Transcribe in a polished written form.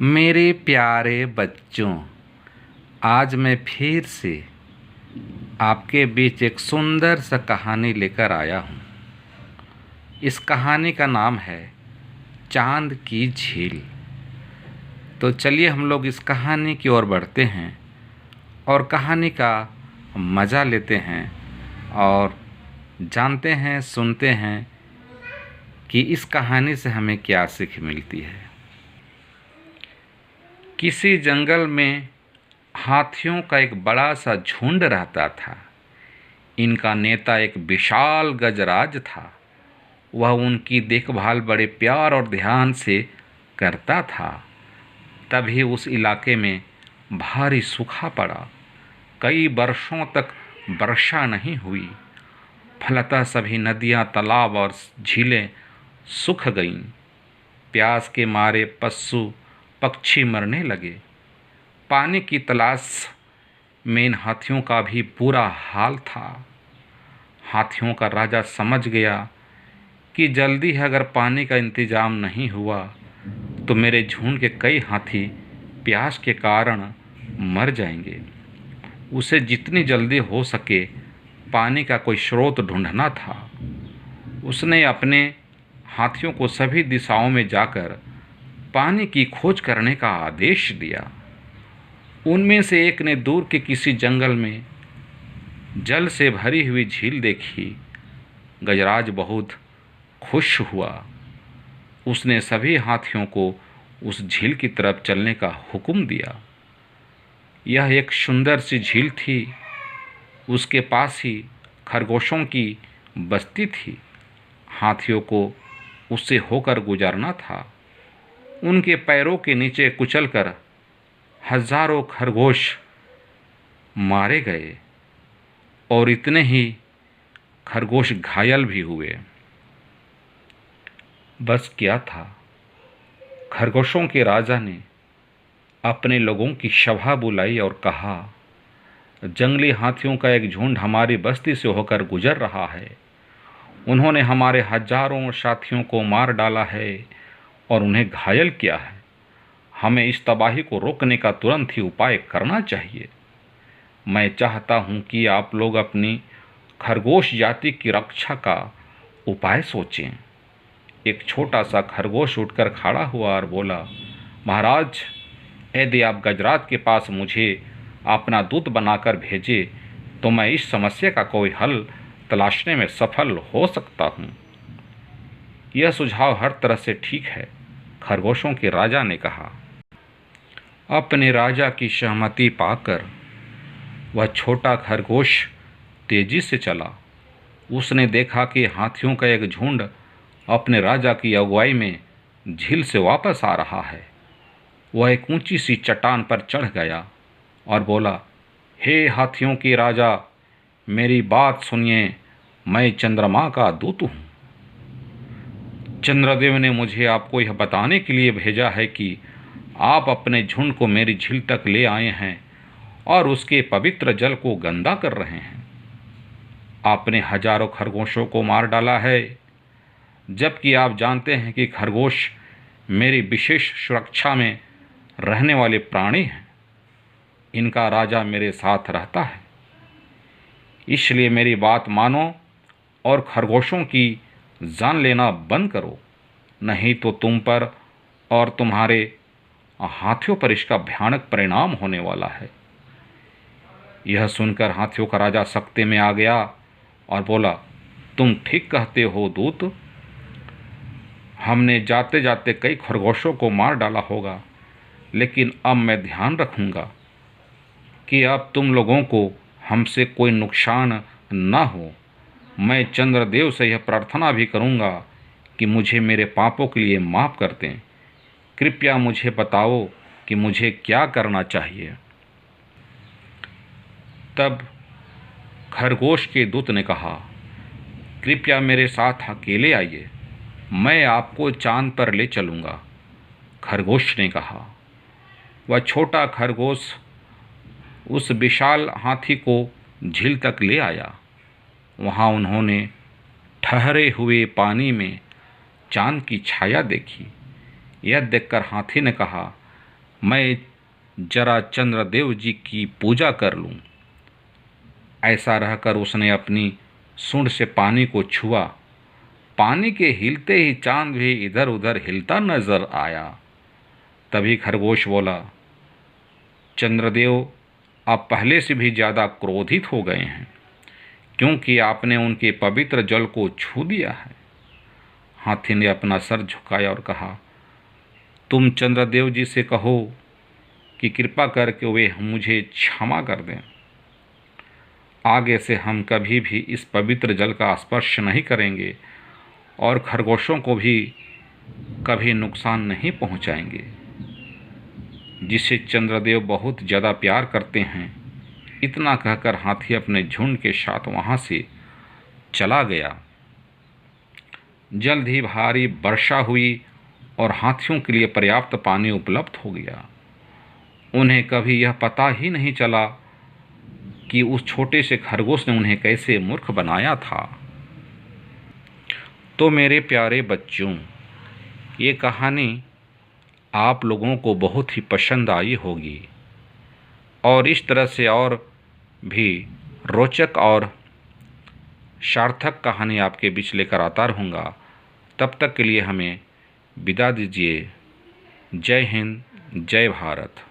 मेरे प्यारे बच्चों, आज मैं फिर से आपके बीच एक सुंदर सा कहानी लेकर आया हूँ। इस कहानी का नाम है चांद की झील। तो चलिए हम लोग इस कहानी की ओर बढ़ते हैं और कहानी का मज़ा लेते हैं और जानते हैं, सुनते हैं कि इस कहानी से हमें क्या सीख मिलती है। किसी जंगल में हाथियों का एक बड़ा सा झुंड रहता था। इनका नेता एक विशाल गजराज था। वह उनकी देखभाल बड़े प्यार और ध्यान से करता था। तभी उस इलाके में भारी सूखा पड़ा। कई वर्षों तक वर्षा नहीं हुई। फलतः सभी नदियाँ, तालाब और झीलें सूख गईं। प्यास के मारे पशु पक्षी मरने लगे। पानी की तलाश में इन हाथियों का भी बुरा हाल था। हाथियों का राजा समझ गया कि जल्दी है अगर पानी का इंतजाम नहीं हुआ तो मेरे झुंड के कई हाथी प्यास के कारण मर जाएंगे। उसे जितनी जल्दी हो सके पानी का कोई स्रोत ढूंढना था। उसने अपने हाथियों को सभी दिशाओं में जाकर पानी की खोज करने का आदेश दिया। उनमें से एक ने दूर के किसी जंगल में जल से भरी हुई झील देखी। गजराज बहुत खुश हुआ। उसने सभी हाथियों को उस झील की तरफ चलने का हुक्म दिया। यह एक सुंदर सी झील थी। उसके पास ही खरगोशों की बस्ती थी। हाथियों को उससे होकर गुजरना था। उनके पैरों के नीचे कुचलकर हजारों खरगोश मारे गए और इतने ही खरगोश घायल भी हुए। बस क्या था, खरगोशों के राजा ने अपने लोगों की सभा बुलाई और कहा, जंगली हाथियों का एक झुंड हमारी बस्ती से होकर गुजर रहा है। उन्होंने हमारे हजारों साथियों को मार डाला है और उन्हें घायल किया है। हमें इस तबाही को रोकने का तुरंत ही उपाय करना चाहिए। मैं चाहता हूं कि आप लोग अपनी खरगोश जाति की रक्षा का उपाय सोचें। एक छोटा सा खरगोश उठकर खड़ा हुआ और बोला, महाराज, यदि आप गजराज के पास मुझे अपना दूत बनाकर भेजे तो मैं इस समस्या का कोई हल तलाशने में सफल हो सकता हूँ। यह सुझाव हर तरह से ठीक है, खरगोशों के राजा ने कहा। अपने राजा की सहमति पाकर वह छोटा खरगोश तेजी से चला। उसने देखा कि हाथियों का एक झुंड अपने राजा की अगुवाई में झील से वापस आ रहा है। वह एक ऊंची सी चट्टान पर चढ़ गया और बोला, हे हाथियों के राजा, मेरी बात सुनिए। मैं चंद्रमा का दूत हूँ। चंद्रदेव ने मुझे आपको यह बताने के लिए भेजा है कि आप अपने झुंड को मेरी झील तक ले आए हैं और उसके पवित्र जल को गंदा कर रहे हैं। आपने हजारों खरगोशों को मार डाला है, जबकि आप जानते हैं कि खरगोश मेरी विशेष सुरक्षा में रहने वाले प्राणी हैं। इनका राजा मेरे साथ रहता है। इसलिए मेरी बात मानो और खरगोशों की जान लेना बंद करो, नहीं तो तुम पर और तुम्हारे हाथियों पर इसका भयानक परिणाम होने वाला है। यह सुनकर हाथियों का राजा सख्ते में आ गया और बोला, तुम ठीक कहते हो दूत। हमने जाते जाते कई खरगोशों को मार डाला होगा, लेकिन अब मैं ध्यान रखूंगा कि अब तुम लोगों को हमसे कोई नुकसान न हो। मैं चंद्रदेव से यह प्रार्थना भी करूंगा कि मुझे मेरे पापों के लिए माफ़ कर दें। कृपया मुझे बताओ कि मुझे क्या करना चाहिए। तब खरगोश के दूत ने कहा, कृपया मेरे साथ अकेले आइए, मैं आपको चांद पर ले चलूँगा। खरगोश ने कहा। वह छोटा खरगोश उस विशाल हाथी को झील तक ले आया। वहाँ उन्होंने ठहरे हुए पानी में चांद की छाया देखी। यह देखकर हाथी ने कहा, मैं जरा चंद्रदेव जी की पूजा कर लूं। ऐसा रहकर उसने अपनी सूंड से पानी को छुआ। पानी के हिलते ही चांद भी इधर उधर हिलता नजर आया। तभी खरगोश बोला, चंद्रदेव आप पहले से भी ज़्यादा क्रोधित हो गए हैं, क्योंकि आपने उनके पवित्र जल को छू दिया है। हाथी ने अपना सर झुकाया और कहा, तुम चंद्रदेव जी से कहो कि कृपा करके वे मुझे क्षमा कर दें। आगे से हम कभी भी इस पवित्र जल का स्पर्श नहीं करेंगे और खरगोशों को भी कभी नुकसान नहीं पहुंचाएंगे। जिसे चंद्रदेव बहुत ज़्यादा प्यार करते हैं। इतना कहकर हाथी अपने झुंड के साथ वहाँ से चला गया। जल्द ही भारी वर्षा हुई और हाथियों के लिए पर्याप्त पानी उपलब्ध हो गया। उन्हें कभी यह पता ही नहीं चला कि उस छोटे से खरगोश ने उन्हें कैसे मूर्ख बनाया था। तो मेरे प्यारे बच्चों, ये कहानी आप लोगों को बहुत ही पसंद आई होगी और इस तरह से और भी रोचक और सार्थक कहानी आपके बीच लेकर आता रहूँगा। तब तक के लिए हमें विदा दीजिए। जय हिंद, जय भारत।